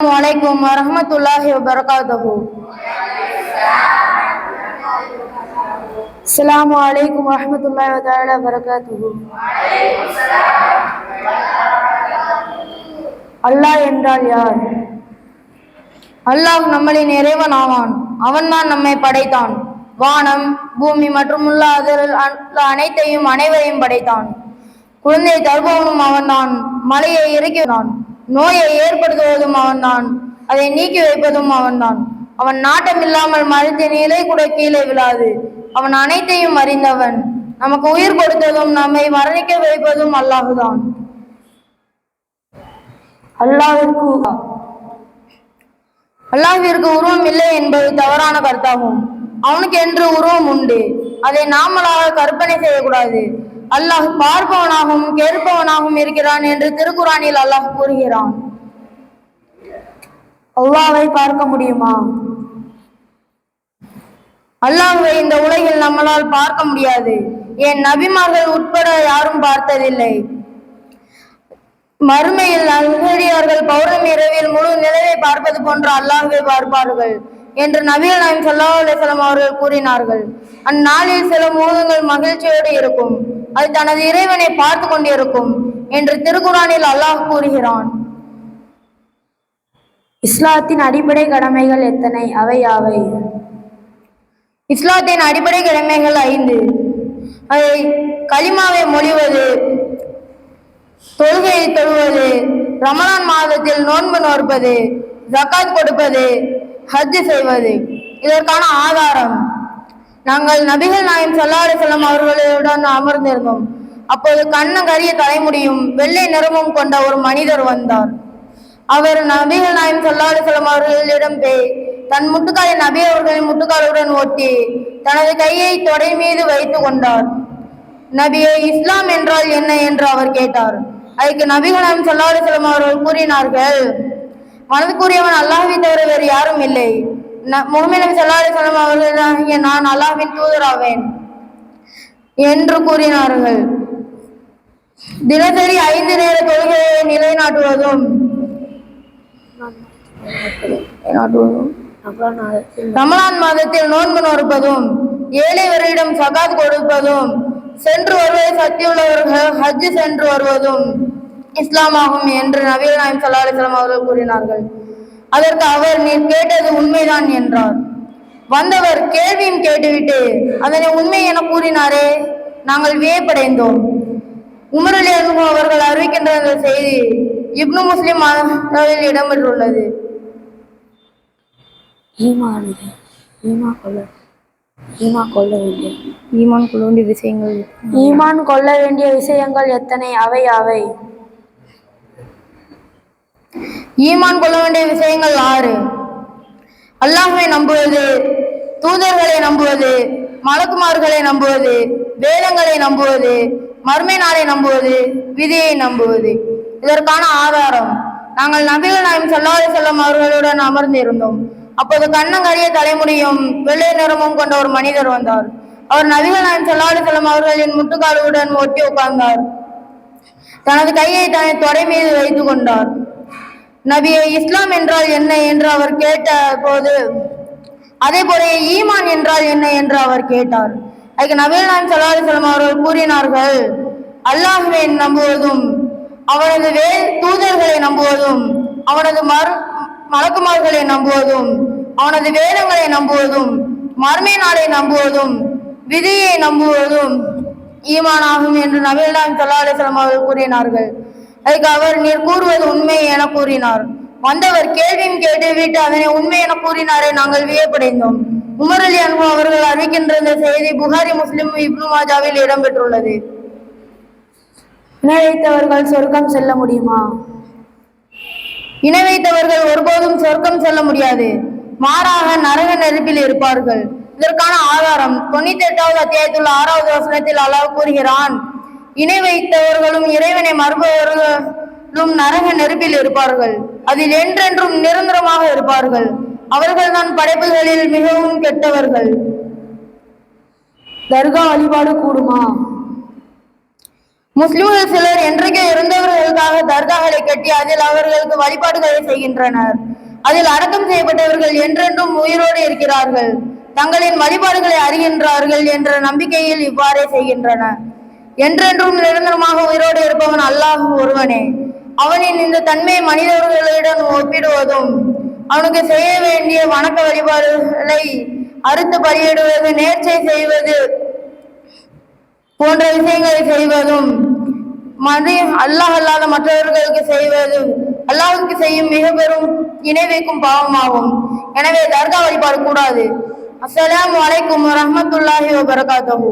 Assalamualaikum warahmatullahi wabarakatuh. Assalamualaikum warahmatullahi wabarakatuh. அல்லாஹ் என்றால் யார்? அல்லாஹ் நம்மளின் இறைவன் ஆவான். அவன்தான் நம்மை படைத்தான். வானம், பூமி மற்றும் உள்ள அதில் அனைத்தையும் அனைவரையும் படைத்தான். குழந்தையை தருபவனும் அவன்தான். மலையை இறக்கினான். நோயை ஏற்படுத்துவதும் அவன்தான். அதை நீக்கி வைப்பதும் அவன்தான். அவன் நாட்டம் இல்லாமல் மரத்தின் இலை கூட கீழே விழாது. அவன் அனைத்தையும் அறிந்தவன். நமக்கு உயிர் கொடுத்ததும் நம்மை மரணிக்க வைப்பதும் அல்லாஹுதான். அல்லாஹ்விற்கு உருவம் இல்லை என்பது தவறான கருத்தாகும். அவனுக்கு என்று உருவம் உண்டு. அதை நாமளாக கற்பனை செய்யக்கூடாது. அல்லாஹ் பார்ப்பவனாகவும் கேட்பவனாகவும் இருக்கிறான் என்று திருக்குரானில் அல்லாஹ் கூறுகிறான். அல்லாஹ்வை பார்க்க முடியுமா? அல்லாஹ்வை இந்த உலகில் நம்மளால் பார்க்க முடியாது. என் நபிமார்கள் உட்பட யாரும் பார்த்ததில்லை. மறுமையில் அல்ஹரியார்கள் பௌர்ணமி இரவில் முழு நிலவை பார்ப்பது போன்று அல்லாஹ்வை பார்ப்பார்கள் என்று நபிகள் நாயகம் ஸல்லல்லாஹு அலைஹி வஸல்லம் அவர்கள் கூறினார்கள். அந்நாளில் சில முகங்கள் மகிழ்ச்சியோடு இருக்கும். அது தனது இறைவனை பார்த்து கொண்டிருக்கும் என்று திருக்குரானில் அல்லாஹ் கூறுகிறான். இஸ்லாத்தின் அடிப்படை கடமைகள் எத்தனை? அவை யாவை? இஸ்லாத்தின் அடிப்படை கடமைகள் 5. அதை கலிமாவை மொழிவது, தொழுகையை தொழுவது, ரமலான் மாதத்தில் நோன்பு நோற்பது, ஜக்காத் கொடுப்பது, ஹஜ் செய்வது. இதற்கான ஆதாரம், நாங்கள் நபிகள் நாயகம் ஸல்லல்லாஹு அலைஹி வஸல்லம் அவர்களுடன் அமர்ந்திருந்தோம். அப்போது கரிய தலைமுடியும் வெள்ளை நிறமும் கொண்ட ஒரு மனிதர் வந்தார். அவர் நபிகள் நாயகம் ஸல்லல்லாஹு அலைஹி வஸல்லம் அவர்களிடம் போய் தன் முட்டுக்காலை நபி அவர்களின் முட்டுக்காலுடன் ஒட்டி தனது கையை தொடை மீது வைத்து கொண்டார். நபியே, இஸ்லாம் என்றால் என்ன என்று அவர் கேட்டார். அதுக்கு நபிகள் நாயகம் ஸல்லல்லாஹு அலைஹி வஸல்லம் அவர்கள் கூறினார்கள், மனதுக்குரியவன் அல்லாஹ்வை தவிர வேறு யாரும் இல்லை. முஹம்மது நபி ஸல்லல்லாஹு அலைஹி வஸல்லம் அவர்கள் நான் அல்லாஹ்வின் தூதராவேன் என்று கூறினார்கள். தினசரி 5 நேர தொழுகையை நிலைநாட்டுவதும், ரமலான் மாதத்தில் நோன்பு நோற்பதும், ஏழைவரிடம் சகாத் கொடுப்பதும், சென்று வருவதை சத்தியுள்ளவர்கள் ஹஜ் சென்று வருவதும் இஸ்லாமாகும் என்று நபிகள் நாயகம் ஸல்லல்லாஹு அலைஹி வஸல்லம் அவர்கள் கூறினார்கள். அதற்கு அவர், நீர் கேட்டது உண்மைதான் என்றார். வந்தவர் கேள்வியும் கேட்டுவிட்டு அதனை உண்மை என கூறினாரே, நாங்கள் வியப்படைந்தோம். உமர் ரலியல்லாஹு அன்ஹு அவர்கள் அறிவிக்கின்ற அந்த செய்தி இப்னு முஸ்லிம் இடம்பெற்றுள்ளது. ஈமான் கொள்ள வேண்டிய விஷயங்கள் எத்தனை? அவை யாவை? ஈமான் கொள்ள வேண்டிய விஷயங்கள் 6. அல்லாஹ்வை நம்புவது, தூதர்களை நம்புவது, மலக்குமார்களை நம்புவது, வேதங்களை நம்புவது, மறுமை நாளை நம்புவது, விதியை நம்புவது. இதற்கான ஆதாரம், நாங்கள் நபிகள் நாயகம் ஸல்லல்லாஹு அலைஹி வஸல்லம் அவர்களுடன் அமர்ந்திருந்தோம். அப்போது கரிய தலைமுடியும் வெள்ளை நிறமும் கொண்ட ஒரு மனிதர் வந்தார். அவர் நபிகள் நாயகம் ஸல்லல்லாஹு அலைஹி வஸல்லம் அவர்களின் முட்டுக்காலுடன் ஒட்டி உட்கார்ந்தார். தனது கையை தனது தொடை மீது வைத்துக் கொண்டார். நபியே, இஸ்லாம் என்றால் என்ன என்று அவர் கேட்ட போது, அதே போல ஈமான் என்றால் என்ன என்று அவர் கேட்டார். அதுக்கு நபிகள் நாயகம் ஸல்லல்லாஹு அலைஹி வஸல்லம் அவர்கள் கூறினார்கள், அல்லாஹ்வை நம்புவதும், அவனது தூதர்களை நம்புவதும், அவனது மலக்குமார்களை நம்புவதும், அவனது வேதங்களை நம்புவதும், மறுமை நாளை நம்புவதும், விதியை நம்புவதும் ஈமானாகும் என்று நபிகள் நாயகம் ஸல்லல்லாஹு அலைஹி வஸல்லம் அவர்கள் கூறினார்கள். அதுக்கு அவர், நீர் கூறுவது உண்மை என கூறினார். வந்தவர் கேள்வியும் கேட்டுவிட்டு அதனை உண்மை என கூறினாரே, நாங்கள் வியப்படைந்தோம். உமர் ரலியல்லாஹு அன்ஹு அவர்கள் அறிவிக்கின்ற இந்த செய்தி புகாரி, முஸ்லிம், இப்னு மாஜாவில் இடம்பெற்றுள்ளது. இணை வைத்தவர்கள் சொர்க்கம் செல்ல முடியுமா? இணை வைத்தவர்கள் ஒருபோதும் சொர்க்கம் செல்ல முடியாது. மாறாக நரக நெருப்பில் இருப்பார்கள். இதற்கான ஆதாரம் 98வது அத்தியாயத்தில் 6வது வசனத்தில் அல்லாஹ் கூறுகிறான், இணை வைத்தவர்களும் இறைவனை மறுப்பவர்களும் நரக நெருப்பில் இருப்பார்கள். அதில் என்றென்றும் நிரந்தரமாக இருப்பார்கள். அவர்கள் தான் படைப்புகளில் மிகவும் கெட்டவர்கள். தர்கா வழிபாடு கூடுமா? முஸ்லிம்கள் சிலர் என்றைக்கே இறந்தவர்களுக்காக தர்காக்களை கட்டி அதில் அவர்களுக்கு வழிபாடுகளை செய்கின்றனர். அதில் அடக்கம் செய்யப்பட்டவர்கள் என்றென்றும் உயிரோடு இருக்கிறார்கள், தங்களின் வழிபாடுகளை அறிகின்றார்கள் என்ற நம்பிக்கையில் இவ்வாறே செய்கின்றனர். என்றென்றும் நிரந்தரமாக உயிரோடு இருப்பவன் அல்லாஹ் ஒருவனே. அவனின் இந்த தன்மையை மனிதர்களுடன் ஒப்பிடுவதும், அவனுக்கு செய்ய வேண்டிய வணக்க வழிபாடுகளை அறுத்து பலியிடுவது, நேர்ச்சை செய்வது போன்ற விஷயங்களை செய்வதும், அல்லாஹ் அல்லாத மற்றவர்களுக்கு செய்வதும் அல்லாஹுக்கு செய்யும் மிக பெரும் இணை வைக்கும் பாவமாகும். எனவே தர்கா வழிபாடு கூடாது. அஸ்ஸலாமு அலைக்கும் வரஹ்மத்துல்லாஹி வபரகாத்துஹு.